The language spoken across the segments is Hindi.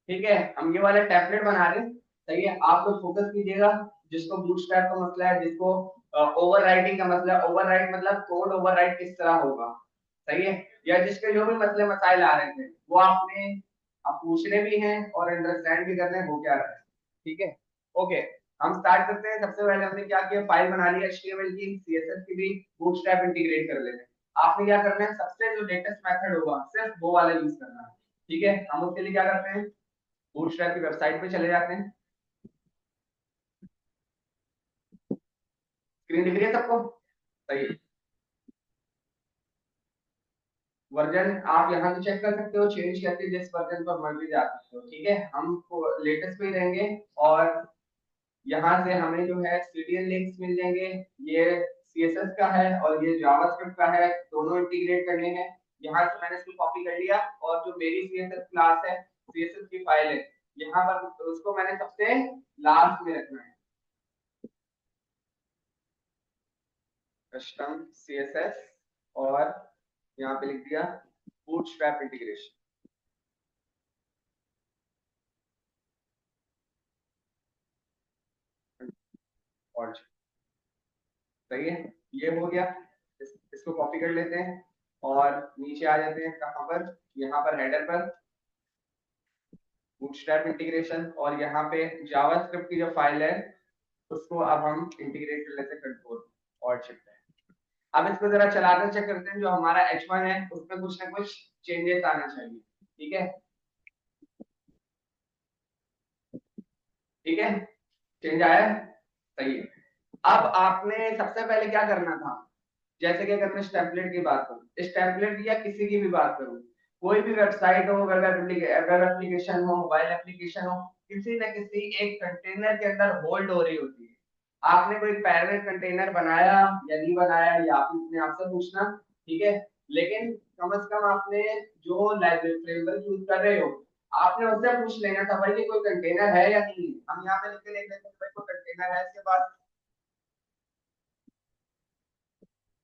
ठीक है, हम ये वाला टेम्पलेट बना रहे हैं। सही है, आप लोग फोकस कीजिएगा। जिसको बूटस्ट्रैप का मसला है, जिसको ओवरराइटिंग का मसला है, ओवरराइट मतलब कोड ओवरराइट किस तरह होगा, सही है, या जिसके जो भी मसले मसाइल आ रहे थे वो आपने आप पूछने भी हैं और अंडरस्टैंड भी करने हैं वो क्या रहा है। ठीक है, ओके, हम स्टार्ट करते हैं। सबसे पहले हमने क्या किया, फाइल बना ली HTML की, CSS की भी, बूटस्ट्रैप इंटीग्रेट कर लेते हैं। आपने क्या करना है, सबसे जो लेटेस्ट मेथड होगा सिर्फ वो वाला यूज करना है। ठीक है, हम उसके लिए क्या करते हैं, बूटस्ट्रैप की वेबसाइट पे चले जाते हैं। स्क्रीन दिख रही है सबको, सही है। वर्जन आप यहाँ से चेक कर सकते हो, चेंज करके जिस वर्जन पर मर्जी जा सकते हो। ठीक है, हम लेटेस्ट पे ही रहेंगे। और यहाँ से हमें जो है सीरियल लिंक्स मिल जाएंगे। ये CSS का है और ये जावास्क्रिप्ट का है, दोनों इंटीग्रेट करने हैं। यहाँ से मैंने इसको कॉपी कर लिया और जो मेरी CSS क्लास है, CSS की फाइल है, यहाँ पर उसको मैंने सबसे लास्ट में रखना है, कस्टम CSS, और यहाँ पे लिख दिया बूटस्ट्रैप इंटीग्रेशन। और सही है, ये हो गया। इसको कॉपी कर लेते हैं और नीचे आ जाते हैं, कहाँ पर, यहाँ पर हेडर पर बूटस्ट्रैप इंटीग्रेशन, और यहाँ पे जावास्क्रिप्ट की जो फाइल है उसको अब हम इंटीग्रेट कर लेते हैं, कंट्रोल और शिफ्ट है। अब इसको जरा चलाकर चेक करते हैं, जो हमारा H1 है उसमें कुछ ना कुछ चेंजेस आना चाहिए। ठीक है, ठीक है, चेंज आया है, सही है। अब आपने सबसे पहले क्या करना था, जैसे कि अगर मैं इस टेम्पलेट की बात करूं, इस टेम्पलेट या किसी की भी बात करूं, कोई भी वेबसाइट हो, वेब एप्लीकेशन हो, मोबाइल एप्लीकेशन हो, किसी न किसी एक कंटेनर के अंदर होल्ड हो रही होती है। आपने कोई पैरेलल कंटेनर बनाया या नहीं बनाया, या आपने आपसे पूछना। ठीक है, लेकिन कम से कम आपने जो लाइब्रेरी फ्रेमवर्क यूज कर रहे हो, आपने उससे पूछ लेना था भाई ये कोई कंटेनर है या नहीं है। हम यहाँ पे लिख के लिख लेते हैं भाई कोई कंटेनर है इसके पास,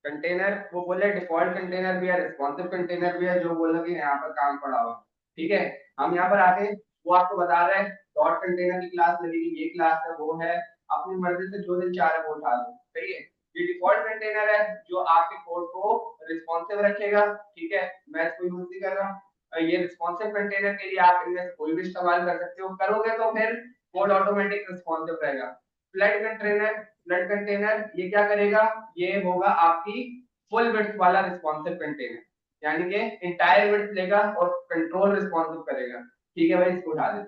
कंटेनर, वो बोले डिफॉल्ट कंटेनर भी है, रिस्पॉन्सिव कंटेनर भी है, जो बोला कि यहाँ पर काम पड़ा हुआ। ठीक है, हम यहाँ पर आके वो आपको बता रहे हैं डॉट कंटेनर की क्लास लगेगी, ये क्लास है, वो है, अपनी मर्जी से जो दिन चाह रहे वो उठा लो। सही है, ये डिफॉल्ट कंटेनर है जो आपके कोड को रिस्पॉन्सिव रखेगा। ठीक है, मैं इसको यूज नहीं कर रहा। ये रिस्पॉन्सिव कंटेनर के लिए आप इनमें से कोई भी इस्तेमाल कर सकते हो, करोगे तो फिर कोड ऑटोमेटिक रिस्पॉन्सिव रहेगा। फ्लड कंटेनर, फ्लड कंटेनर ये क्या करेगा, ये होगा आपकी फुल विड्थ वाला रिस्पॉन्सिव कंटेनर, यानी कि इंटायर विड्थ लेगा और कंट्रोल रिस्पॉन्सिव करेगा। ठीक है भाई, इसको उठा दे,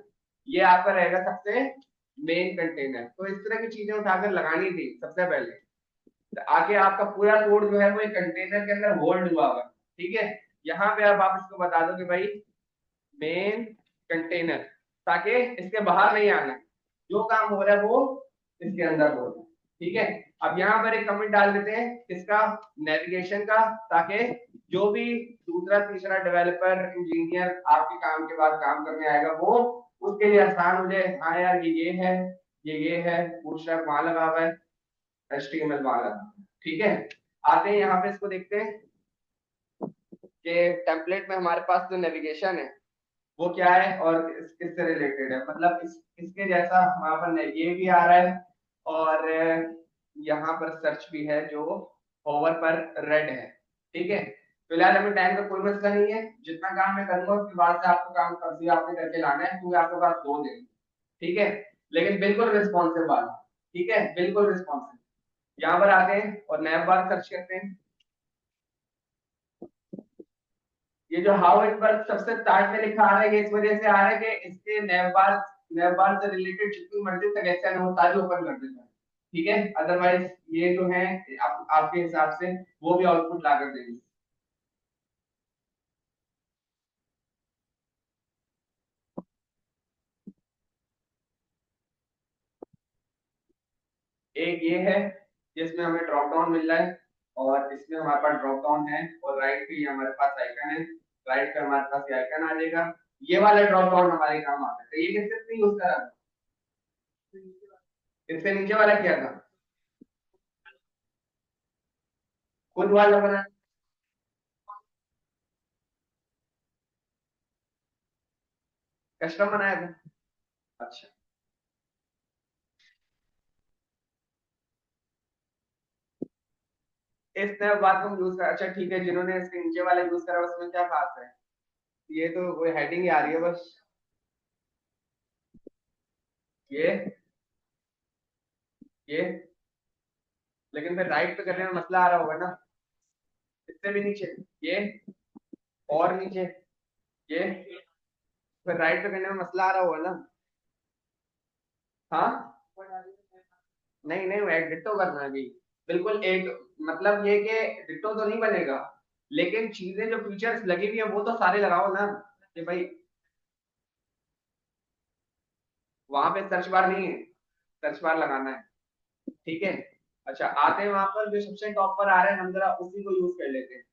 ये आपका रहेगा सबसे मेन कंटेनर। तो इस तरह की चीजें उठाकर लगानी थी सबसे पहले, तो आगे आपका पूरा कोड जो है वो एक कंटेनर के अंदर होल्ड हुआ होगा। ठीक है, यहाँ पे अब आप इसको बता दो कि भाई मेन कंटेनर, ताकि इसके बाहर नहीं आना है, जो काम हो रहा है वो इसके अंदर हो रहा है। ठीक है, अब यहाँ पर एक कमेंट डाल देते हैं किसका, नेविगेशन का, ताकि जो भी दूसरा तीसरा डेवलपर इंजीनियर आपके काम के बाद काम करने आएगा वो उसके लिए आसान हो जाए। हाँ यार ये है, ये है, बूटस्ट्रैप वहां लगा हुआ है, HTML वहां लगा हुआ है। ठीक है, आते हैं यहाँ पे, इसको देखते हैं कि टेम्पलेट में हमारे पास जो नेविगेशन है वो क्या है और किससे रिलेटेड है, मतलब इसके जैसा हमारे पर ये भी आ रहा है, और यहाँ पर सर्च भी है जो होवर पर रेड है। ठीक है, फिलहाल हमें टाइम का कोई मसला नहीं है, जितना काम मैं करूंगा उसके बाद से आपको काम कर दिया आपने करके लाना है, क्योंकि आपके पास 2 दिन। ठीक है, लेकिन बिल्कुल रिस्पॉन्सिव वाला। ठीक है, बिल्कुल रिस्पॉन्सिव। यहाँ पर आते हैं और नैप बार सर्च करते हैं। ये जो हाउ इट वर्क सबसे स्टार्ट में लिखा आ रहा है, ये इस वजह से आ रहा है कि इसके नेवबार से रिलेटेड जितनी मर्जी सजेशन है वो सारी ओपन कर देता है। ठीक है, अदरवाइज ये जो है आपके हिसाब से वो भी आउटपुट ला कर देंगे। एक ये है जिसमें हमें ड्रॉप डाउन मिल रहा है, और इसमें हमारे पास ड्रॉप डाउन है, और राइट पे हमारे पास आइकन है, राइट पे हमारे पास ये आइकन आ जाएगा। ये वाला ड्रॉप डाउन हमारे काम आता है, तो ये किससे यूज करा, इससे नीचे वाला क्या था, खुद वाला बना। कस्टम बनाया था। अच्छा, इस नए बात को यूज कर, अच्छा ठीक है, जिन्होंने इसके नीचे वाला यूज करा उसमें क्या खास है? ये तो कोई हेडिंग ही आ रही है बस। ये ये लेकिन फिर राइट पे करने में मसला आ रहा होगा ना। इससे भी नीचे, ये और नीचे, ये फिर राइट पे करने में मसला आ रहा होगा ना। हाँ, नहीं नहीं, वो एक डिट्टो करना है अभी, बिल्कुल एक, मतलब ये कि डिट्टो तो नहीं बनेगा, लेकिन चीजें जो फीचर्स लगी हुई है वो तो सारे लगाओ ना, कि भाई वहां पे सर्च बार नहीं है, सर्च बार लगाना है। ठीक है, अच्छा आते हैं वहां पर जो सबसे टॉप पर आ रहे हैं, हम जरा उसी को यूज कर लेते हैं।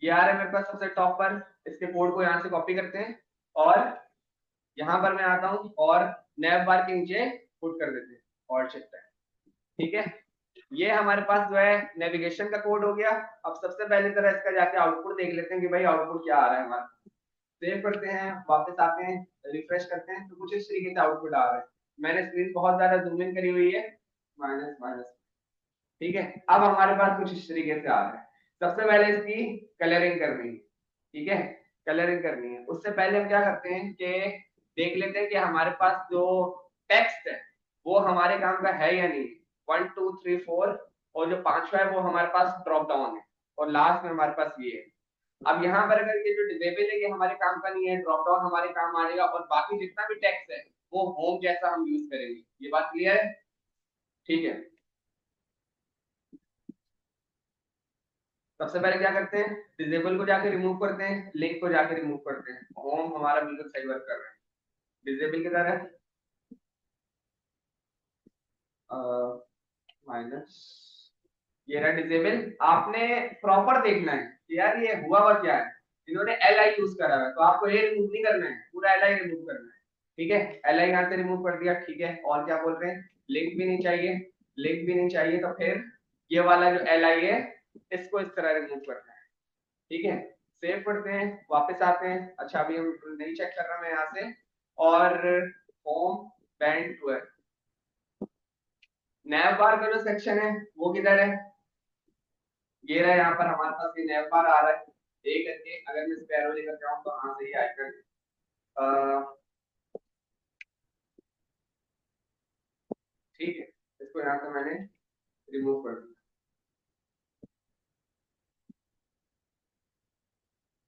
ये आ रहा है मेरे पास सबसे टॉप पर, इसके कोड को यहाँ से कॉपी करते हैं, और यहाँ पर मैं आता हूँ और नैव बार के नीचे पुट कर देते हैं और चेक है। ठीक है, ये हमारे पास जो है नेविगेशन का कोड हो गया। अब सबसे पहले तरह इसका जाके आउटपुट देख लेते हैं कि भाई आउटपुट क्या आ रहा है हमारा। सेव करते हैं, वापस आते हैं, रिफ्रेश करते हैं, तो कुछ इस तरीके से आउटपुट आ रहा है। मैंने स्क्रीन बहुत ज्यादा जूम इन करी हुई है, माइनस माइनस। ठीक है, अब हमारे पास कुछ इस तरीके से आ रहा है। सबसे पहले इसकी कलरिंग करनी है। ठीक है, कलरिंग करनी है, उससे पहले हम क्या करते हैं कि देख लेते हैं कि हमारे पास जो टेक्स्ट है वो हमारे काम का है या नहीं। 1 2 3 4, और जो पांचवा है वो हमारे पास ड्रॉप डाउन है, और लास्ट में हमारे पास ये है। अब यहाँ पर अगर ये जो डिसेबल है ये हमारे काम का नहीं है, ड्रॉप डाउन हमारे काम आएगा, और बाकी जितना भी टेक्स्ट है वो होम जैसा हम यूज करेंगे। ये बात क्लियर है? ठीक है, सबसे पहले क्या करते हैं, डिसेबल को जाके रिमूव करते हैं, लिंक को जाके रिमूव करते हैं, होम हमारा बिल्कुल सही वर्क कर रहा है। डिसेबल की तरह माइनस, ये रहा डिसेबल। आपने प्रॉपर देखना है कि यार ये हुआ हुआ क्या है। इन्होंने एल आई यूज करा है, तो आपको ये रिमूव नहीं करना है, पूरा एल आई रिमूव करना है। ठीक है, एल आई यहाँ से रिमूव कर दिया। ठीक है, और क्या बोल रहे हैं, लिंक भी नहीं चाहिए, लिंक भी नहीं चाहिए, तो फिर ये वाला जो एल आई है इसको इस तरह रिमूव करना है। ठीक है, सेव करते हैं, वापस आते हैं। अच्छा अभी हम नहीं चेक कर रहा मैं यहाँ से, और होम बैंड 12, नैव बार का जो सेक्शन है वो किधर है? ये रहा, यहाँ पर हमारे पास ये नैव बार आ रहा है। ए करके अगर मैं इस पे एरो लेकर जाऊँ तो हाँ सही आइकन, ठीक है, इसको यहाँ से मैंने रिमूव कर दिया,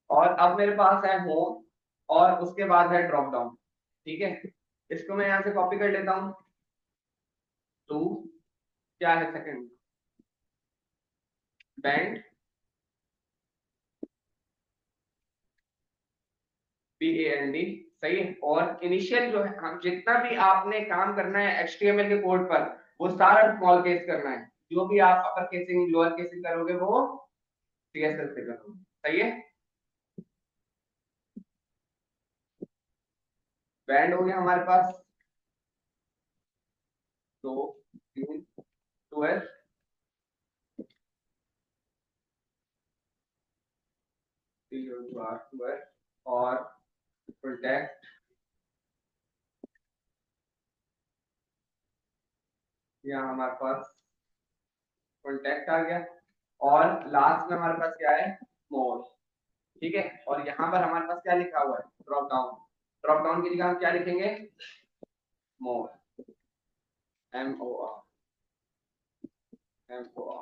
और अब मेरे पास है होम, और उसके बाद है ड्रॉप डाउन। ठीक है, इसको मैं यहाँ से कॉपी कर लेता हूँ। टू, क्या है सेकंड, बैंड, BAND, सही है। और इनिशियल जो है, हम जितना भी आपने काम करना है HTML के कोड पर वो सारा स्मॉल केस करना है। जो भी आप अपर केसिंग लोअर केसिंग करोगे वो CSS से करोगे। सही है, बैंड हो गया हमारे पास, दो, तीन, 12, और प्रोटेक्ट, यहाँ हमारे पास कॉन्टेक्ट आ गया, और लास्ट में हमारे पास क्या है, मोर। ठीक है, और यहाँ पर हमारे पास क्या लिखा हुआ है, ड्रॉप डाउन। ड्रॉप डाउन की जगह हम क्या लिखेंगे, मोर, MOR, MOR।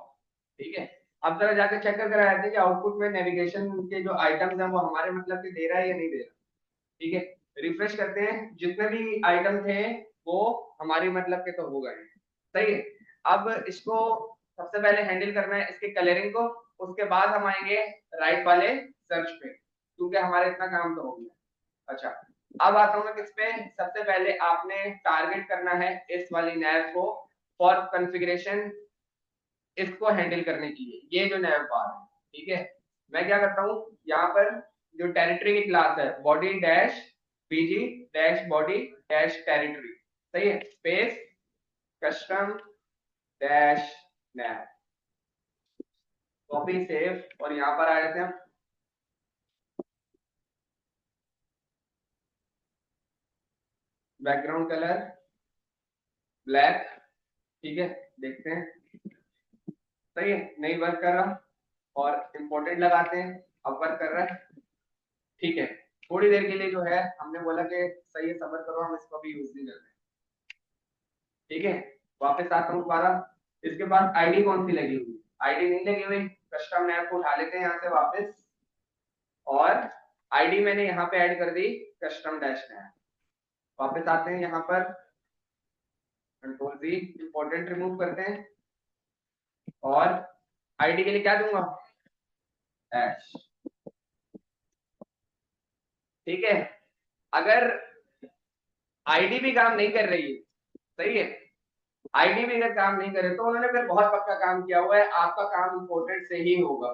ठीक है, अब जरा जाकर चेक कर कर आए थे कि आउटपुट में नेविगेशन के जो आइटम्स हैं वो हमारे मतलब के दे रहा है या नहीं दे रहा। ठीक है, रिफ्रेश करते हैं, जितने भी आइटम थे वो हमारी मतलब के तो हो गए। सही है, अब इसको सबसे पहले हैंडल करना है इसके कलरिंग को, उसके बाद हम आएंगे राइट वाले सर्च पे, क्योंकि हमारा इतना काम तो हो गया। अच्छा, अब आता हूँ मैं किस पे, सबसे पहले आपने टारगेट करना है इस वाली नैव को फॉर कॉन्फ़िगरेशन, इसको हैंडल करने के लिए ये जो नैव बार है। ठीक है, मैं क्या करता हूँ, यहाँ पर जो टेरिटरी की क्लास है, बॉडी डैश बीजी डैश बॉडी डैश टेरिटरी, सही है, स्पेस कस्टम डैश नैव, कॉपी सेव, और यहाँ पर आ जाते हैं बैकग्राउंड कलर ब्लैक, ठीक है, देखते हैं, सही है, नहीं वर्क कर रहा, और इम्पोर्टेंट लगाते हैं, अब वर्क कर रहा है, ठीक है। थोड़ी देर के लिए जो है हमने बोला कि सही है, सबर करो, हम इसको भी यूज नहीं करते, ठीक है। वापस आता हूँ दोबारा, इसके बाद आईडी कौन सी लगी हुई, आईडी नहीं लगी हुई, कस्टम नैव को उठा लेते हैं यहाँ से वापस, और आईडी मैंने यहाँ पे ऐड कर दी कस्टम डैश नैव। वापस आते हैं यहाँ पर, कंट्रोल वी, इंपॉर्टेंट रिमूव करते हैं, और आईडी के लिए क्या दूंगा, डैश, ठीक है। अगर आईडी भी काम नहीं कर रही है, सही है, आईडी भी अगर काम नहीं करे तो उन्होंने फिर बहुत पक्का काम किया हुआ है, आपका काम इंपोर्टेंट से ही होगा,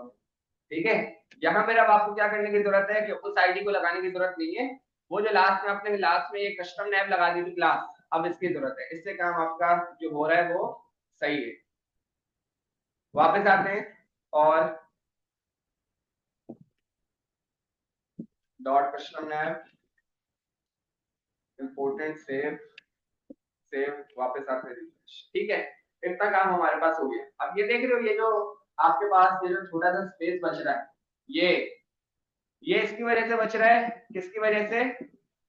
ठीक है। यहाँ मेरा आपको क्या करने की जरूरत है कि उस आईडी को लगाने की जरूरत नहीं है, वो जो लास्ट में आपने लास्ट में एक कस्टम नैव लगा दी थी क्लास, अब इसकी जरूरत है, इससे काम आपका जो हो रहा है वो सही है। वापस आते हैं, और डॉट कस्टम नैव इंपोर्टेंट सेव, सेव, वापस आते हैं, ठीक है। इतना काम हमारे पास हो गया। अब ये देख रहे हो, ये जो आपके पास ये जो छोटा सा स्पेस बच रहा है, ये इसकी वजह से बच रहा है, किसकी वजह से,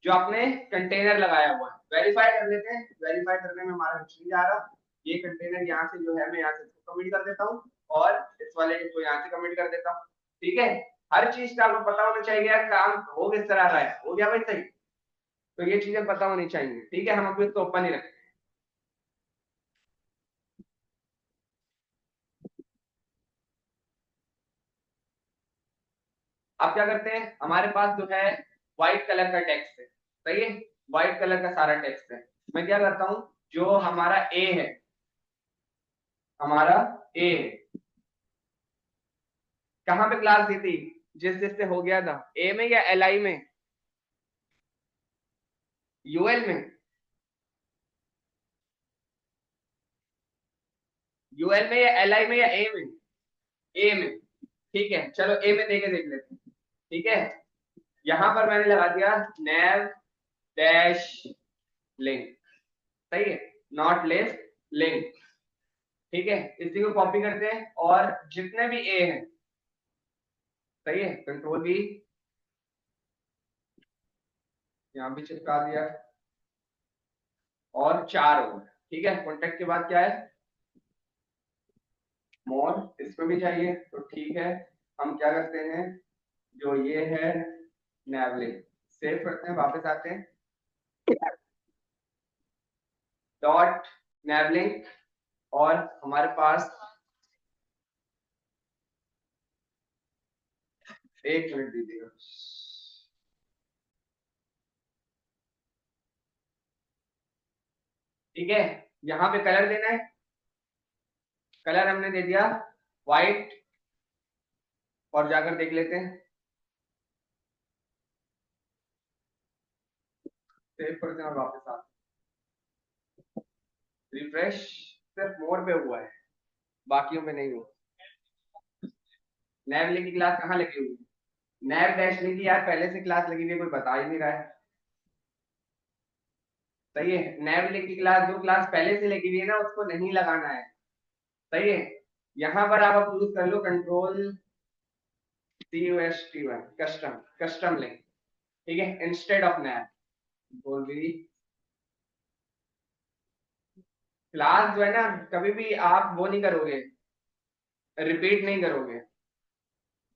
जो आपने कंटेनर लगाया हुआ है। वेरीफाई कर लेते हैं, वेरीफाई करने में हमारा कुछ नहीं जा रहा, ये कंटेनर यहाँ से जो है मैं यहाँ से इसको कमिट कर देता हूँ, और इस वाले को यहाँ से कमिट कर देता हूँ, ठीक है। हर चीज का आपको पता होना चाहिए यार, काम हो किस तरह रहा है, हो गया भाई सही, तो ये चीजें पता होनी चाहिए, ठीक है। हम अभी इसको ओपन ही रखें। अब क्या करते हैं, हमारे पास जो है व्हाइट कलर का टेक्स्ट है, सही है, व्हाइट कलर का सारा टेक्स्ट है। मैं क्या करता हूँ, जो हमारा ए है, हमारा ए है, कहाँ पे क्लास दी थी, जिस जिससे हो गया था, ए में या एल आई में, यूएल में, यूएल में या एल आई में या ए में, ए में, ठीक है। चलो ए में देके देख लेते हैं, ठीक है। यहां पर मैंने लगा दिया नैव डैश लिंक, सही है, नॉट लिस्ट लिंक, ठीक है। इसी को कॉपी करते हैं, और जितने भी ए हैं, सही है, कंट्रोल भी यहाँ भी चिपका दिया, और 4 हो गए, ठीक है। कॉन्टेक्ट के बाद क्या है, मोर, इसमें भी चाहिए, तो ठीक है। हम क्या करते हैं, जो ये है नैवलिंक, सेव करते हैं, वापस आते हैं, डॉट नैवलिंक, और हमारे पास, एक मिनट दीजिएगा, ठीक है। यहाँ पे कलर देना है, कलर हमने दे दिया व्हाइट, और जाकर देख लेते हैं, सेव करते हैं, और वापस आते हैं, रिफ्रेश, सिर्फ मोर पे हुआ है, बाकियों पे नहीं हुआ। नैव की क्लास कहाँ लगी हुई है, नैव डैश की यार पहले से क्लास लगी हुई है, कोई बता ही नहीं रहा है, सही है। नैव की क्लास, जो क्लास पहले से लगी हुई है ना, उसको नहीं लगाना है, सही है। यहाँ पर आप यूज कर लो control CUST1, custom, custom link, ठीक है, इंस्टेड ऑफ नैव, बोल भी क्लास जो है ना, कभी भी आप वो नहीं करोगे, रिपीट नहीं करोगे,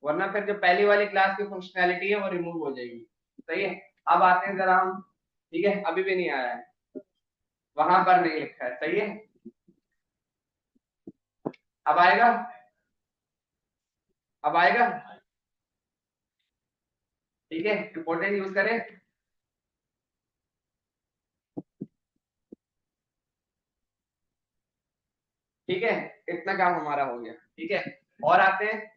वरना फिर जो पहली वाली क्लास की फंक्शनैलिटी है वो रिमूव हो जाएगी, सही है। अब आते हैं जरा हम, ठीक है, अभी भी नहीं आया है, वहां पर नहीं लिखा है, सही है, अब आएगा, अब आएगा, ठीक है। इंपोर्टेंट यूज करें, ठीक है, इतना काम हमारा हो गया, ठीक है। और आते हैं,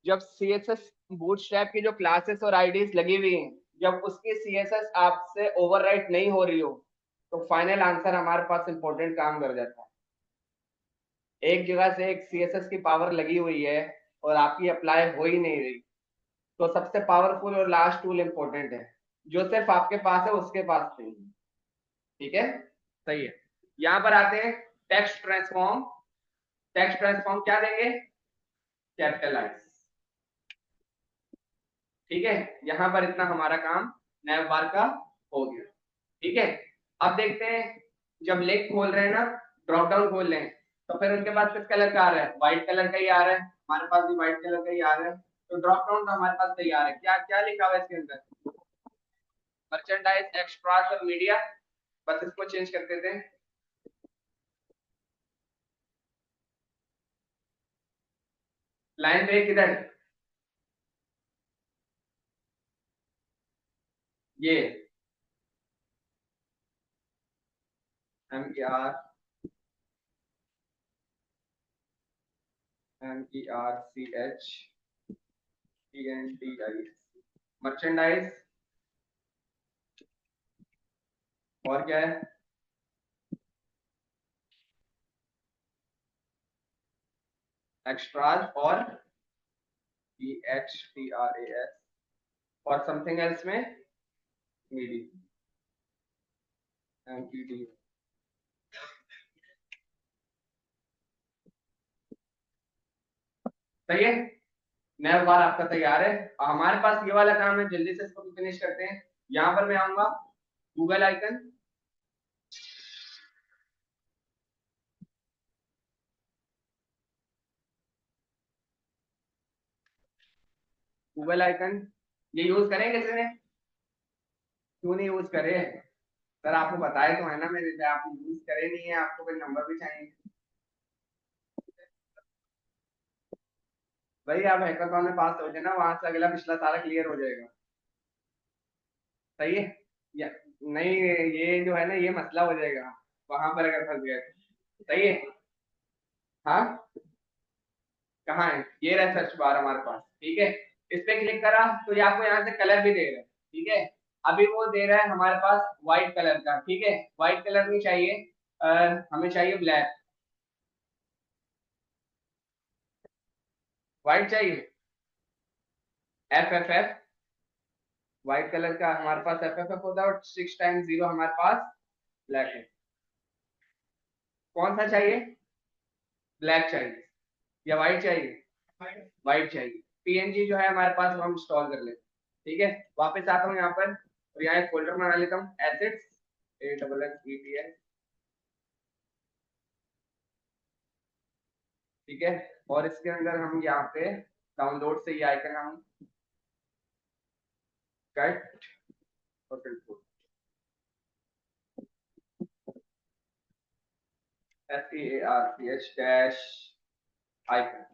जब CSS बूटस्ट्रैप की जो क्लासेस और आईडीज लगी हुई हैं, जब उसकी CSS आपसे ओवरराइट नहीं हो रही हो, तो फाइनल आंसर हमारे पास इंपॉर्टेंट काम कर जाता है। एक जगह से एक CSS की पावर लगी हुई है, और आपकी अप्लाई हो ही नहीं रही, तो सबसे पावरफुल और लास्ट टूल इंपॉर्टेंट है, जो सिर्फ आपके पास है उसके पास नहीं है। ठीक है, सही है। यहां पर आते हैं टेक्स्ट ट्रांसफॉर्म। टेक्स्ट ट्रांसफॉर्म क्या देंगे, कैपिटलाइज। ठीक है, यहां पर इतना हमारा काम नैव बार का हो गया। ठीक है, अब देखते हैं, जब लिंक खोल रहे हैं ना, ड्रॉप डाउन खोल रहे हैं, तो फिर उनके पास किस कलर का आ रहा है, व्हाइट कलर का ही आ रहा है, हमारे पास भी व्हाइट कलर का ही आ रहा है। तो ड्रॉप डाउन तो हमारे पास तैयार है। क्या क्या लिखा हुआ है इसके अंदर, मर्चेंडाइज, एक्स्ट्रास और मीडिया। बस इसको चेंज कर देते हैं। लाइन ब्रेक किधर, ये MR, MERCHENDIZE, मर्चेंडाइज। और क्या है, एक्स्ट्रास और EHTRAS, और समथिंग एल्स में मीडिया, MPD। सही है, नया बार आपका तैयार है। हमारे पास ये वाला काम है, जल्दी से इसको फिनिश करते हैं। यहाँ पर मैं आऊंगा, गूगल आइकन, गूगल आइकन ये यूज करें किसी ने, क्यों नहीं यूज करे सर, आपको बताए तो है ना मेरे से, आप यूज करे नहीं है, आपको कोई नंबर भी चाहिए। भाई आप हैकाथॉन में पास हो जाए ना, वहां से अगला पिछला सारा क्लियर हो जाएगा। सही है, या नहीं, ये जो है ना, ये मसला हो जाएगा वहां पर अगर फंस गए तो। सही है, हाँ, कहाँ है, ये रहा सर्च बार हमारे पास। ठीक है, इस पे क्लिक करा तो ये आपको यहाँ से कलर भी दे रहा है। ठीक है, अभी वो दे रहा है हमारे पास व्हाइट कलर का। ठीक है, व्हाइट कलर नहीं चाहिए, हमें चाहिए ब्लैक। व्हाइट चाहिए, FFF, व्हाइट कलर का हमारे पास FFF होता है, और 6 टाइम्स 0 हमारे पास ब्लैक है। कौन सा चाहिए, ब्लैक चाहिए या व्हाइट चाहिए, व्हाइट चाहिए। PNG जो है हमारे पास, वो हम इंस्टॉल कर लेते हैं। ठीक है, वापस आता हूँ यहाँ पर, और यहाँ एक फोल्डर बना लेता हूँ, एसेट्स, ASSETS। ठीक है, और इसके अंदर हम यहाँ पे डाउनलोड से ये आइकन हम कट और कंट्रोल, SEARCH डैश आइकन।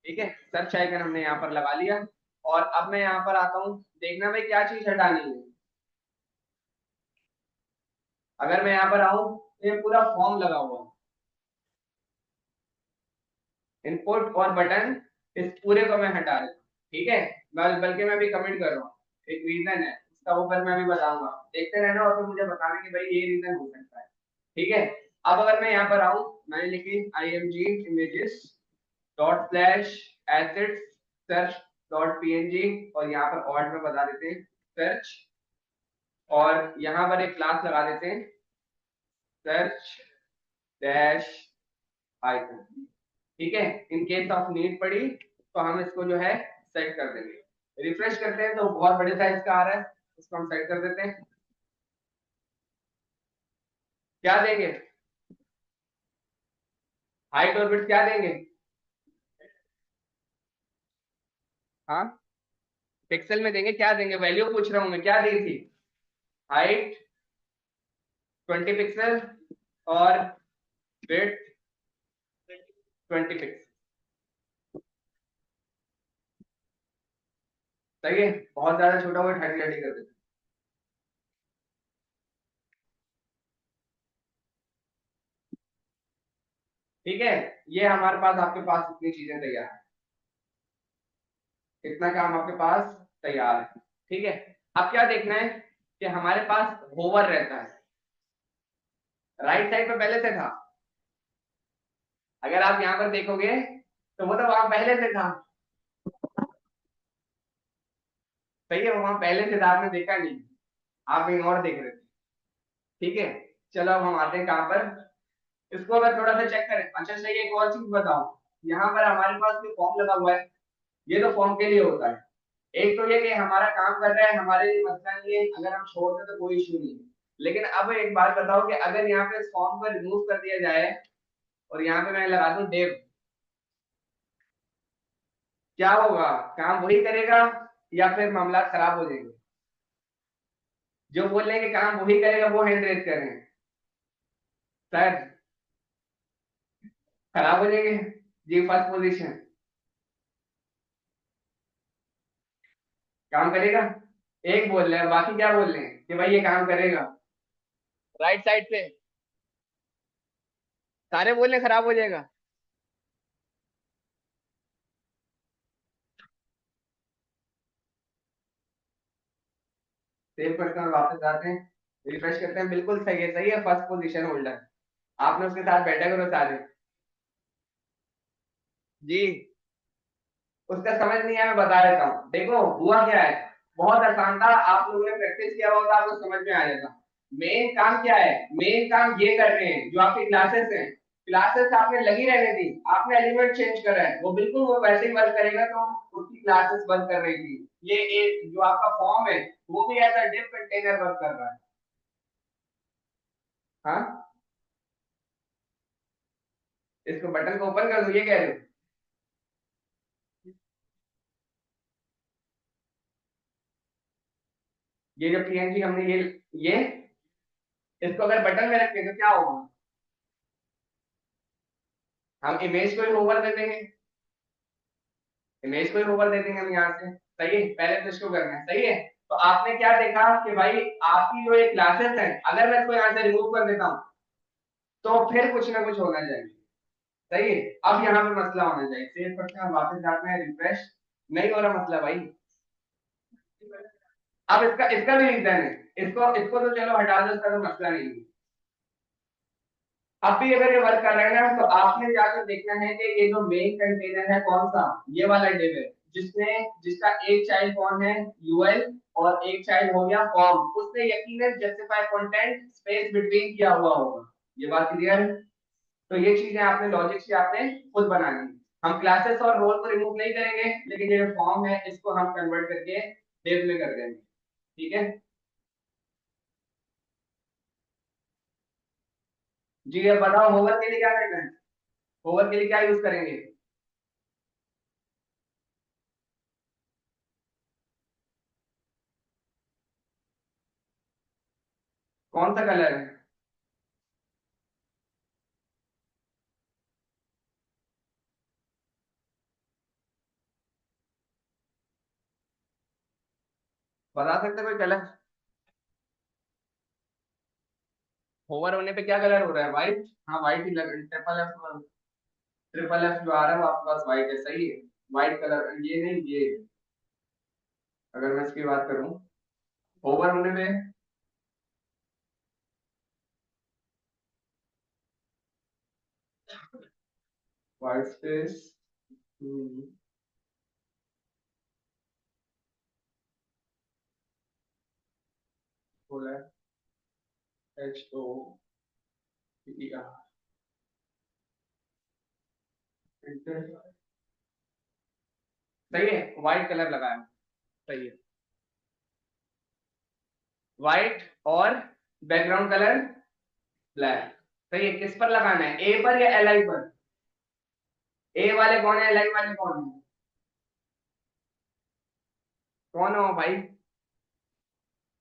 ठीक है, सर्च आइकन हमने यहाँ पर लगा लिया। और अब मैं यहाँ पर आता हूँ, देखना भाई क्या चीज हटानी है। अगर मैं यहाँ पर आऊँ तो ये पूरा फॉर्म लगा हुआ है, इनपुट और बटन, इस पूरे को मैं हटा रहा हूँ। ठीक है, बल्कि मैं भी कमेंट कर रहा हूँ, एक रीजन है उसका, वो पर मैं भी बताऊंगा, देखते रहना और फिर मुझे बताना कि भाई ये रीजन हो सकता है। ठीक है, अब अगर मैं यहाँ पर आऊँ, मैंने लिखी IMG images dot slash assets search dot PNG, और यहाँ पर ऑल्ट में बता देते हैं सर्च, और यहाँ पर एक क्लास लगा देते हैं सर्च डैश आइकन। ठीक है, इन केस ऑफ नीड पड़ी तो हम इसको जो है सेट कर देंगे। रिफ्रेश करते हैं तो बहुत बड़े साइज का आ रहा है, इसको हम सेट कर देते हैं। क्या देंगे, हाइट और विड्थ क्या देंगे, हाँ, पिक्सल में देंगे, क्या देंगे, वैल्यू पूछ रहा हूँ मैं, क्या दी थी, हाइट 20 पिक्सल और विड्थ 20 पिक्सल। सही है, बहुत ज्यादा छोटा हुआ 30 कर देते। ठीक है, ये हमारे पास, आपके पास इतनी चीजें तैयार है, इतना काम आपके पास तैयार है। ठीक है, अब क्या देखना है कि हमारे पास होवर रहता है, राइट साइड पे पहले से था, अगर आप यहाँ पर देखोगे तो वो तो वहां पहले से था। सही है, वहां पहले से था, आपने देखा नहीं, आप कहीं और देख रहे थे। ठीक है, चलो अब हम आते हैं कहाँ पर, इसको अगर थोड़ा सा चेक करें। अच्छा सही है, एक और चीज बताओ, यहाँ पर हमारे पास जो फॉर्म लगा हुआ है, ये तो फॉर्म के लिए होता है। एक तो ये कि हमारा काम कर रहा है, हमारे लिए मसला नहीं है, अगर हम छोड़ दें तो कोई इशू नहीं है। लेकिन अब एक बात बताओ कि अगर यहाँ पे इस फॉर्म को रिमूव कर दिया जाए और यहाँ पे मैं लगा दूं डेव, क्या होगा? काम वही करेगा या फिर मामला खराब हो जाएंगे? जो बोल रहे हैं कि काम वही करेगा वो हैंड रेज कर रहे हैं, सर खराब हो जाएंगे। जी फर्स्ट पोजीशन, काम करेगा, एक बोल रहे हैं, बाकी क्या बोल रहे हैं कि भाई ये काम करेगा। राइट साइड पे सारे बोल रहे हैं खराब हो जाएगा। सेव करते हैं और वापस आते हैं, रिफ्रेश करते हैं, बिल्कुल सही है, सही है, फर्स्ट पोजीशन होल्डर। आपने उसके साथ बैठा करो सारे। जी उसका समझ नहीं है, मैं बता देता हूँ, देखो हुआ क्या है, बहुत आसान था, आप लोगों ने प्रैक्टिस किया होगा, आपको समझ में आ जाएगा। मेन काम क्या है, मेन काम ये कर रहे हैं जो आपकी क्लासेस हैं, क्लासेस आपने लगी रहने दी, आपने एलिमेंट चेंज करा है, वो बिल्कुल वो वैसे ही वर्क करेगा, तो उसकी क्लासेस बंद कर रही थी। ये एक जो आपका फॉर्म है, वो भी ऐसा डिफ कंटेनर वर्क कर रहा है। हाँ, इसको बटन को ओपन कर दो, ये कह रहे हो? ये जो पीएनजी हमने ये इसको अगर बटन में रखें तो क्या होगा? हम इमेज को ही ओवर दे देंगे, इमेज को ही ओवर दे देंगे हम यहाँ से। सही है, पहले तो इसको करना है, सही है। तो आपने क्या देखा कि भाई आपकी जो ये क्लासेस है, अगर मैं इसको यहाँ से रिमूव कर देता हूँ तो फिर कुछ ना कुछ होना चाहिए। सही है, अब यहाँ पे मसला होना चाहिए, सेव करते हैं, वापस जाते हैं, रिफ्रेश, नहीं हो रहा मसला भाई। अब इसका इसका भी रीजन है, इसको इसको तो चलो हटा दो, इसका तो मसला नहीं है। अब भी अगर ये वर्क कर रहे हैं ना, तो आपने जाकर देखना है कि ये जो मेन कंटेनर है कौन सा, ये वाला डिव है, जिसका एक चाइल्ड कौन है, यूएल, और एक चाइल्ड हो गया फॉर्म, उसने यकीनन जस्टिफाई कंटेंट स्पेस बिटवीन किया हुआ होगा। ये बात क्लियर है? तो ये चीजें आपने लॉजिक से आपने खुद बनानी है। हम क्लासेस और रोल को रिमूव नहीं करेंगे, लेकिन ये जो फॉर्म है इसको हम कन्वर्ट करके डिव में कर देंगे। ठीक है जी, अब बताओ होवर के लिए क्या करना है, होवर के लिए क्या यूज करेंगे? कौन सा कलर है? बता सकते हो कोई कलर? होवर होने पे क्या कलर हो रहा है, व्हाइट? हाँ व्हाइट ही लग, ट्रिपल एफ, ट्रिपल एफ जो आ रहा है वो आपके पास व्हाइट है, सही है। व्हाइट कलर, ये नहीं ये, अगर मैं इसकी बात करूं, होवर होने पे व्हाइट स्पेस, बोला एच ओ पी आर, सही है, व्हाइट कलर लगाया, सही है, व्हाइट, और बैकग्राउंड कलर ब्लैक। सही है, किस पर लगाना है, ए पर या एल आई पर? ए वाले कौन है, एल आई वाले कौन है? कौन हो भाई?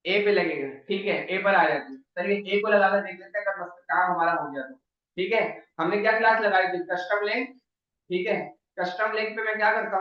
ए पे लगेगा, ठीक है, ए पर आ जाती है, चलिए ए को लगा कर देख लेते हैं, अगर काम हमारा हो गया तो। ठीक है, हमने क्या क्लास लगाई थी, कस्टम लिंक। ठीक है, कस्टम लिंक पे मैं क्या करता हूँ,